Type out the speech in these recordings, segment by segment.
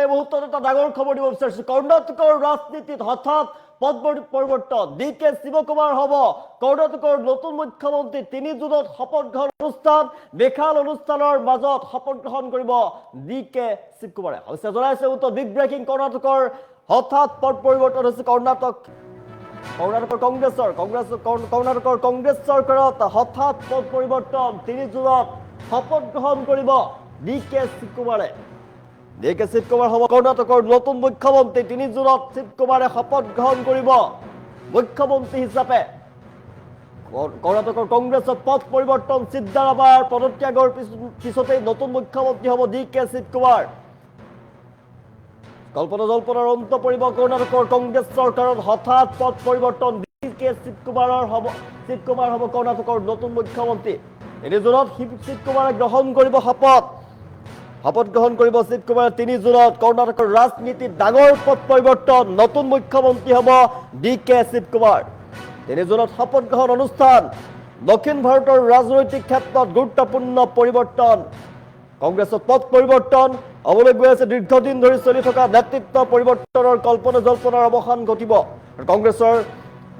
এই মুহূৰ্তত এটা ডাঙৰ খবৰ দিব বিচাৰিছো। কৰ্ণাটকৰ ৰাজনীতিত হঠাৎ পদ পৰিৱৰ্তন। DK শিৱকুমাৰ হ'ব কৰ্ণাটকৰ নতুন মুখ্যমন্ত্ৰী। 3 জুনত শপত গ্ৰহণ অনুষ্ঠান, বিশাল অনুষ্ঠানৰ মাজত শপত গ্ৰহণ কৰিব DK শিৱকুমাৰে। অৱশ্যে জনাইছে বিগ ব্ৰেকিং, কৰ্ণাটকৰ হঠাৎ পদ পৰিৱৰ্তন হৈছে। কৰ্ণাটকৰ কংগ্ৰেছ চৰকাৰত হঠাৎ পদ পৰিৱৰ্তন। 3 জুনত শপত গ্ৰহণ কৰিব DK শিৱকুমাৰে। DK শিৱকুমাৰ হ'ব কৰ্ণাটকৰ নতুন মুখ্যমন্ত্ৰী। 3 জুনত শিৱকুমাৰে শপত গ্ৰহণ কৰিব মুখ্যমন্ত্ৰী হিচাপে। কৰ্ণাটকৰ কংগ্ৰেছত পদ পৰিৱৰ্তন, সিদ্ধাৰামায়াৰ পদত্যাগৰ পিছতেই নতুন মুখ্যমন্ত্ৰী হ'ব DK শিৱকুমাৰ। কল্পনা জল্পনাৰ অন্ত পৰিব কৰ্ণাটকৰ কংগ্ৰেছ চৰকাৰত হঠাৎ পদ পৰিৱৰ্তন। DK শিৱকুমাৰ হ'ব কৰ্ণাটকৰ নতুন মুখ্যমন্ত্ৰী। 3 জুনত শিৱকুমাৰে গ্ৰহণ কৰিব শপত গ্ৰহণ কৰিব শিৱকুমাৰে। 3 জুনত কৰ্ণাটকৰ ৰাজনীতিত ডাঙৰ পদ পৰিৱৰ্তন, নতুন মুখ্যমন্ত্ৰী হ'ব DK শিৱকুমাৰ। 3 জুনত শপত গ্ৰহণ অনুষ্ঠান। দক্ষিণ ভাৰতৰ ৰাজনৈতিক ক্ষেত্ৰত গুৰুত্বপূৰ্ণ পৰিৱৰ্তন। কংগ্ৰেছত পদ পৰিৱৰ্তন হ'বলৈ গৈ আছে। দীৰ্ঘদিন ধৰি চলি থকা নেতৃত্ব পৰিৱৰ্তনৰ কল্পনা জল্পনাৰ অৱসান ঘটিব। কংগ্ৰেছৰ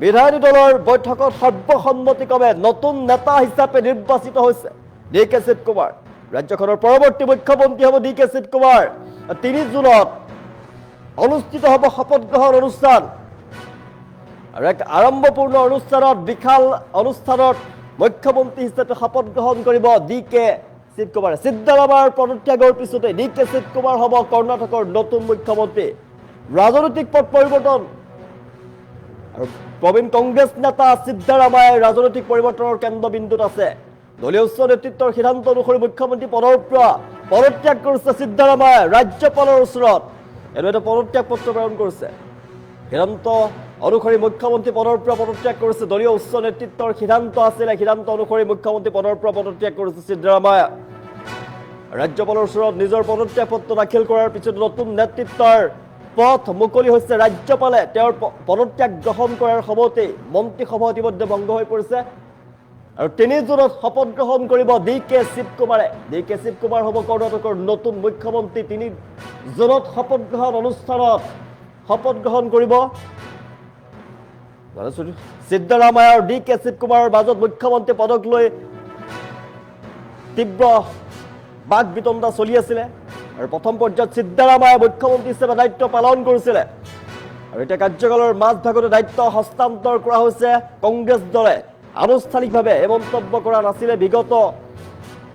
বিধায়িনী দলৰ বৈঠকত সৰ্বসন্মতিক্ৰমে নতুন নেতা হিচাপে নিৰ্বাচিত হৈছে DK শিৱকুমাৰ। ৰাজ্যখনৰ পৰৱৰ্তী মুখ্যমন্ত্ৰী হ'ব DK শিৱকুমাৰ। 3 জুনত অনুষ্ঠিত হ'ব শপত গ্ৰহণ অনুষ্ঠান আৰু এক আৰম্ভপূৰ্ণ অনুষ্ঠানত, বিশাল অনুষ্ঠানত মুখ্যমন্ত্ৰী হিচাপে শপত গ্ৰহণ কৰিব DK শিৱকুমাৰে। সিদ্ধাৰামায়াৰ পদত্যাগৰ পিছতে DK শিৱকুমাৰ হ'ব কৰ্ণাটকৰ নতুন মুখ্যমন্ত্ৰী। ৰাজনৈতিক পদ পৰিৱৰ্তন আৰু প্ৰবীণ কংগ্ৰেছ নেতা সিদ্ধাৰামায়াই ৰাজনৈতিক পৰিৱৰ্তনৰ কেন্দ্ৰবিন্দুত আছে। দলীয় উচ্চ নেতৃত্বৰ সিদ্ধান্ত অনুসৰি মুখ্যমন্ত্ৰী পদৰ পৰা পদত্যাগ কৰিছে সিদ্ধাৰামায়াই। ৰাজ্যপালৰ ওচৰত এটা পদত্যাগ পত্ৰ প্ৰেৰণ কৰিছে। সিদ্ধান্ত অনুসৰি মুখ্যমন্ত্ৰী পদৰ পৰা পদত্যাগ কৰিছে। দলীয় উচ্চ নেতৃত্বৰ সিদ্ধান্ত আছিলে, সিদ্ধান্ত অনুসৰি মুখ্যমন্ত্ৰী পদৰ পৰা পদত্যাগ কৰিছে সিদ্ধাৰামায়া। ৰাজ্যপালৰ ওচৰত নিজৰ পদত্যাগ পত্ৰ দাখিল কৰাৰ পিছত নতুন নেতৃত্বৰ পথ মুকলি হৈছে। ৰাজ্যপালে তেওঁৰ পদত্যাগ গ্ৰহণ কৰাৰ সময়তেই মন্ত্ৰীসভা ইতিমধ্যে ভংগ হৈ পৰিছে আৰু 3 জুনত শপত গ্ৰহণ কৰিব DK শিৱকুমাৰে। DK শিৱকুমাৰ হ'ব কৰ্ণাটকৰ নতুন মুখ্যমন্ত্ৰী। 3 জুনত শপত গ্ৰহণ অনুষ্ঠানত শপত গ্ৰহণ কৰিব। সিদ্ধাৰামায়া আৰু DK শিৱকুমাৰৰ মাজত মুখ্যমন্ত্ৰী পদক লৈ তীব্ৰ বাক বিতণ্ডা চলি আছিলে আৰু প্ৰথম পৰ্যায়ত সিদ্ধাৰামায়াই মুখ্যমন্ত্ৰী হিচাপে দায়িত্ব পালন কৰিছিলে আৰু এতিয়া কাৰ্যকালৰ মাজভাগতে দায়িত্ব হস্তান্তৰ কৰা হৈছে। কংগ্ৰেছ দলে আনুষ্ঠানিকভাৱে এই মন্তব্য কৰা নাছিলে। বিগত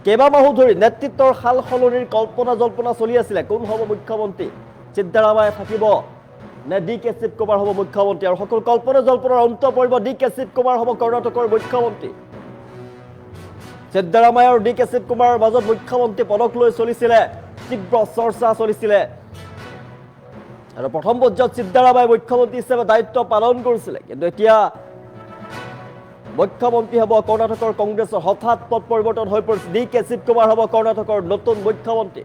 কেইবামাহো ধৰি নেতৃত্বৰ সাল সলনিৰ কল্পনা জল্পনা চলি আছিলে। কোন হ'ব মুখ্যমন্ত্ৰী? সিদ্ধাৰামায়া থাকিব নে DK শিৱকুমাৰ হ'ব মুখ্যমন্ত্ৰী? আৰু সকলো কল্পনা জল্পনাৰ অন্ত পৰিব। DK শিৱকুমাৰ হ'ব কৰ্ণাটকৰ মুখ্যমন্ত্ৰী। সিদ্ধাৰামায়া আৰু DK শিৱকুমাৰৰ মাজত মুখ্যমন্ত্ৰী পদক লৈ চলিছিলে তীব্ৰ চৰ্চা চলিছিলে আৰু প্ৰথম পৰ্যায়ত সিদ্ধাৰামায়াই মুখ্যমন্ত্ৰী হিচাপে দায়িত্ব পালন কৰিছিলে। কিন্তু এতিয়া মুখ্যমন্ত্ৰী হ'ব কৰ্ণাটকৰ কংগ্ৰেছৰ হঠাৎ পদ পৰিৱৰ্তন হৈ পৰিছে। DK শিৱকুমাৰ হ'ব কৰ্ণাটকৰ নতুন মুখ্যমন্ত্ৰী।